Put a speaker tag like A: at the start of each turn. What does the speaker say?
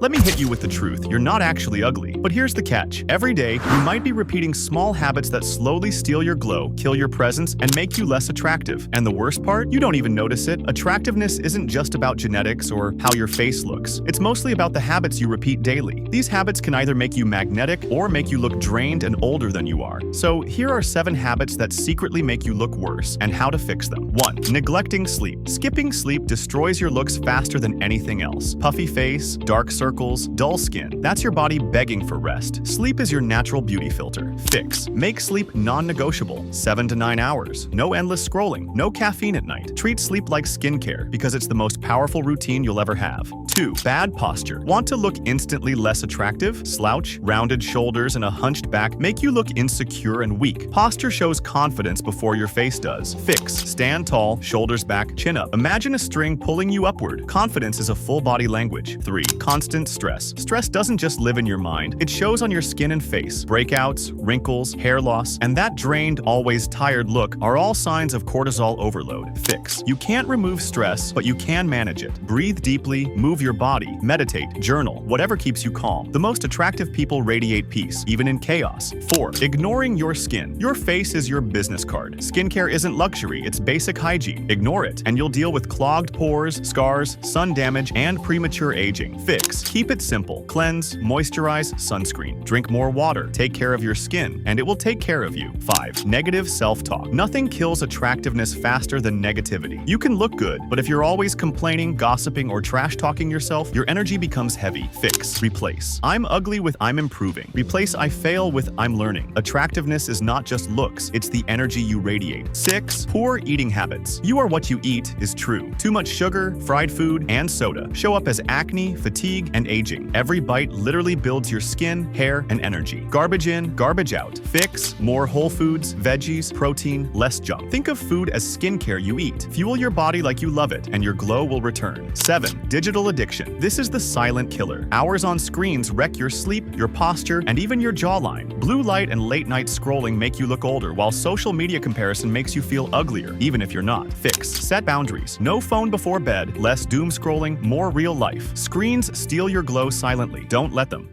A: Let me hit you with the truth. You're not actually ugly. But here's the catch. Every day, you might be repeating small habits that slowly steal your glow, kill your presence, and make you less attractive. And the worst part? You don't even notice it. Attractiveness isn't just about genetics or how your face looks. It's mostly about the habits you repeat daily. These habits can either make you magnetic or make you look drained and older than you are. So here are 7 habits that secretly make you look worse and how to fix them. 1. Neglecting sleep. Skipping sleep destroys your looks faster than anything else. Puffy face, dark circles, dull skin. That's your body begging for rest. Sleep is your natural beauty filter. Fix. Make sleep non-negotiable. 7 to 9 hours. No endless scrolling. No caffeine at night. Treat sleep like skincare because it's the most powerful routine you'll ever have. 2. Bad posture. Want to look instantly less attractive? Slouch, rounded shoulders, and a hunched back make you look insecure and weak. Posture shows confidence before your face does. Fix. Stand tall, shoulders back, chin up. Imagine a string pulling you upward. Confidence is a full body language. 3. Constant stress. Stress doesn't just live in your mind. It shows on your skin and face. Breakouts, wrinkles, hair loss, and that drained, always tired look are all signs of cortisol overload. Fix. You can't remove stress, but you can manage it. Breathe deeply, move your body, meditate, journal, whatever keeps you calm. The most attractive people radiate peace, even in chaos. 4. Ignoring your skin. Your face is your business card. Skincare isn't luxury, it's basic hygiene. Ignore it, and you'll deal with clogged pores, scars, sun damage, and premature aging. Fix. Keep it simple. Cleanse, moisturize, sunscreen. Drink more water. Take care of your skin, and it will take care of you. 5. Negative self-talk. Nothing kills attractiveness faster than negativity. You can look good, but if you're always complaining, gossiping, or trash-talking yourself, your energy becomes heavy. Fix. Replace. I'm ugly with I'm improving. Replace I fail with I'm learning. Attractiveness is not just looks, it's the energy you radiate. 6. Poor eating habits. You are what you eat is true. Too much sugar, fried food, and soda show up as acne, fatigue, and aging. Every bite literally builds your skin, hair, and energy. Garbage in, garbage out. Fix. More whole foods, veggies, protein, less junk. Think of food as skincare you eat. Fuel your body like you love it, and your glow will return. 7. Digital addiction. This is the silent killer. Hours on screens wreck your sleep, your posture, and even your jawline. Blue light and late-night scrolling make you look older, while social media comparison makes you feel uglier, even if you're not. Fix. Set boundaries. No phone before bed, less doom scrolling, more real life. Screens steal your glow silently. Don't let them.